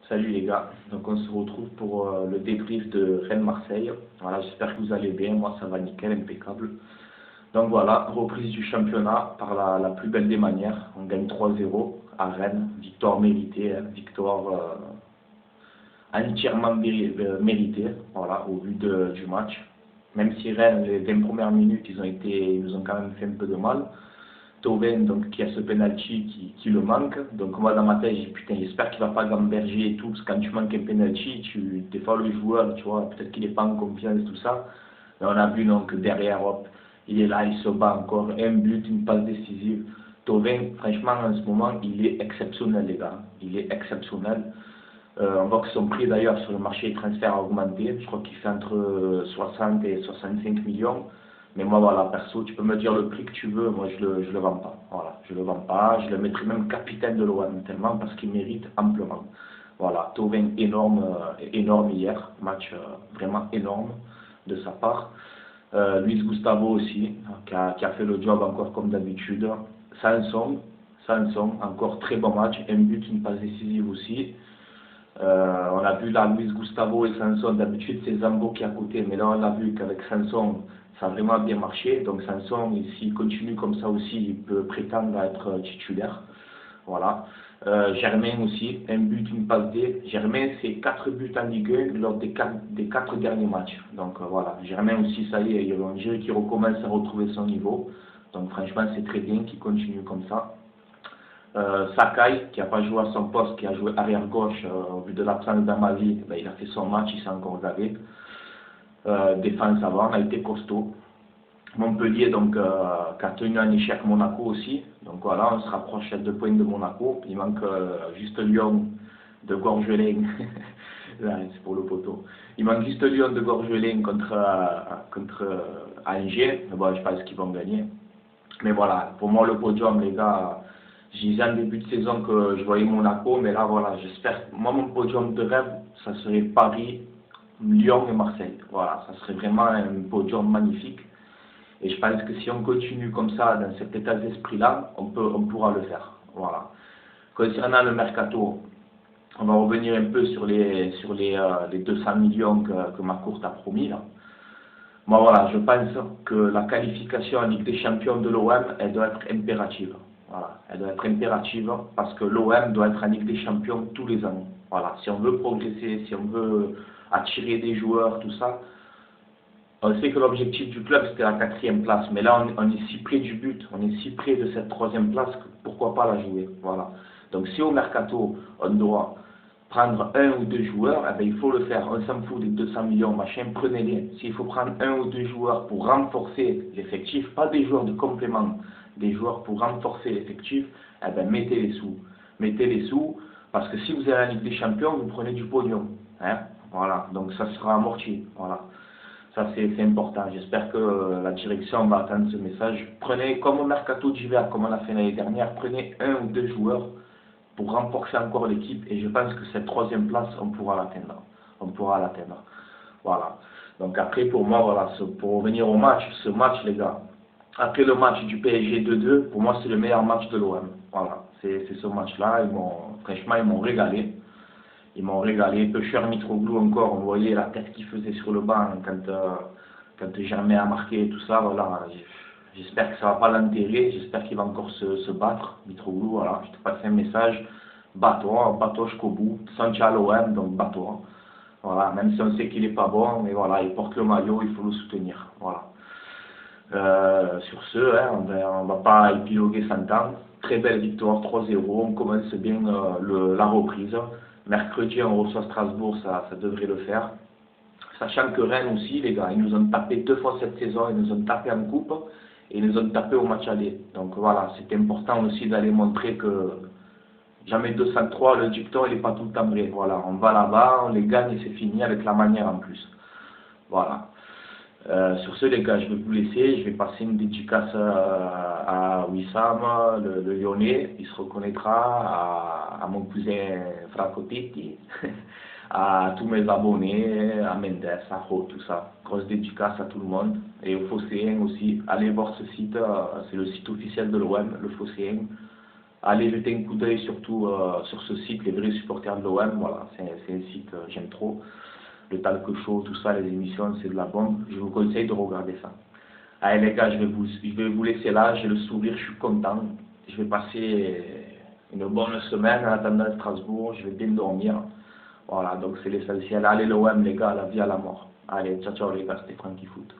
Salut les gars, donc on se retrouve pour le débrief de Rennes-Marseille. Voilà, j'espère que vous allez bien, moi ça va nickel, impeccable. Donc voilà, reprise du championnat par la plus belle des manières. On gagne 3-0 à Rennes, victoire méritée, hein, victoire entièrement méritée, voilà, au vu du match. Même si Rennes, les 20 premières minutes, ils nous ont quand même fait un peu de mal. Thauvin, donc qui a ce penalty qui le manque. Donc moi dans ma tête, j'ai dit putain, j'espère qu'il va pas gamberger et tout, parce que quand tu manques un penalty, des fois le joueur, tu vois, peut-être qu'il est pas en confiance, tout ça. Mais on a vu donc derrière, hop, il est là, il se bat encore, un but, une passe décisive. Thauvin, franchement, en ce moment, il est exceptionnel, les gars. Il est exceptionnel. On voit que son prix d'ailleurs sur le marché des transferts a augmenté. Je crois qu'il fait entre 60 et 65 millions. Mais moi, voilà, perso, tu peux me dire le prix que tu veux, moi je le vends pas. Voilà, je le vends pas. Je le mettrai même capitaine de l'OM tellement parce qu'il mérite amplement. Voilà, Thauvin énorme, énorme hier, match vraiment énorme de sa part. Luis Gustavo aussi, qui a fait le job encore comme d'habitude. Sanson, encore très bon match, un but, une passe décisive aussi. On a vu là Luis Gustavo et Sanson, d'habitude c'est Zambo qui est à côté, mais là on a vu qu'avec Sanson ça a vraiment bien marché. Donc Sanson, s'il continue comme ça aussi, il peut prétendre à être titulaire. Voilà. Germain aussi, un but, une passe D. Germain, c'est 4 buts en Ligue 1 lors des 4 derniers matchs. Donc voilà, Germain aussi, ça y est, on dirait qu'il recommence à retrouver son niveau. Donc franchement, c'est très bien qu'il continue comme ça. Sakai, qui n'a pas joué à son poste, qui a joué arrière gauche, au vu de l'absence d'Amavi, ben, il a fait son match, il s'est encore gavé. Défense avant, on a été costaud. Montpellier, donc, qui a tenu un échec Monaco aussi. Donc voilà, on se rapproche à 2 points de Monaco. Il manque juste Lyon de Gorgelin. C'est pour le poteau. Il manque juste Lyon de Gorgelin contre Angers. Mais bon, je pense qu'ils vont gagner. Mais voilà, pour moi, le podium, les gars, j'ai disais en début de saison que je voyais Monaco, mais là, voilà, j'espère. Moi, mon podium de rêve, ça serait Paris, Lyon et Marseille. Voilà, ça serait vraiment un podium magnifique. Et je pense que si on continue comme ça, dans cet état d'esprit-là, on pourra le faire. Voilà. Concernant le mercato, on va revenir un peu sur les 200 millions que Marcourt a promis là. Moi, voilà, je pense que la qualification en Ligue des Champions de l'OM, elle doit être impérative. Voilà, elle doit être impérative parce que l'OM doit être en Ligue des Champions tous les ans. Voilà, si on veut progresser, si on veut attirer des joueurs, tout ça, on sait que l'objectif du club c'était la 4e place, mais là on est si près du but, on est si près de cette 3e place que pourquoi pas la jouer. Voilà. Donc si au mercato on doit prendre un ou deux joueurs, eh ben, il faut le faire. On s'en fout des 200 millions, machin, prenez-les. S'il faut prendre un ou deux joueurs pour renforcer l'effectif, pas des joueurs de complément, des joueurs pour renforcer l'effectif, eh ben, mettez les sous. Mettez les sous, parce que si vous allez à la Ligue des Champions, vous prenez du pognon. Hein, voilà, donc ça sera amorti. Voilà. Ça c'est important. J'espère que la direction va attendre ce message. Prenez, comme au mercato d'hiver, comme on l'a fait l'année dernière, prenez un ou deux joueurs pour renforcer encore l'équipe et je pense que cette 3e place, on pourra l'atteindre. On pourra l'atteindre. Voilà. Donc après, pour moi, voilà, pour revenir au match, ce match, les gars, après le match du PSG 2-2, pour moi, c'est le meilleur match de l'OM. Voilà. C'est ce match-là. Franchement, ils m'ont régalé. Ils m'ont régalé. Peucheur Mitroglou encore, on voyait la tête qu'il faisait sur le banc quand Germain a marqué et tout ça. Voilà. J'espère que ça ne va pas l'enterrer, j'espère qu'il va encore se battre. Mitroglou, voilà, je te passe un message. Bats-toi jusqu'au bout. Santi à l'OM, donc bats-toi. Voilà, même si on sait qu'il n'est pas bon, mais voilà, il porte le maillot, il faut le soutenir. Voilà. Sur ce, hein, on va pas épiloguer 100 ans. Très belle victoire, 3-0. On commence bien la reprise. Mercredi, on reçoit Strasbourg, ça devrait le faire. Sachant que Rennes aussi, les gars, ils nous ont tapé 2 fois cette saison, ils nous ont tapé en coupe et ils nous ont tapé au match aller. Donc voilà, c'est important aussi d'aller montrer que jamais 203, le dicton il n'est pas tout le temps vrai. Voilà, on va là-bas, on les gagne et c'est fini avec la manière en plus. Voilà. Sur ce les gars, je vais vous laisser, je vais passer une dédicace à Wissam, le Lyonnais, il se reconnaîtra, à mon cousin Franco Titti, à tous mes abonnés, à Mendes, à Ho, tout ça. Grosse dédicace à tout le monde. Et au Phocéen aussi, allez voir ce site, c'est le site officiel de l'OM, le Phocéen. Allez jeter un coup d'œil surtout sur ce site, les vrais supporters de l'OM. Voilà, c'est un site que j'aime trop. Le talk show, tout ça, les émissions, c'est de la bombe. Je vous conseille de regarder ça. Allez les gars, je vais vous laisser là. J'ai le sourire, je suis content. Je vais passer une bonne semaine en attendant Strasbourg. Je vais bien dormir. Voilà, donc c'est l'essentiel. Allez l'OM les gars, à la vie à la mort. Allez, ciao ciao les gars, c'était Francky Foot.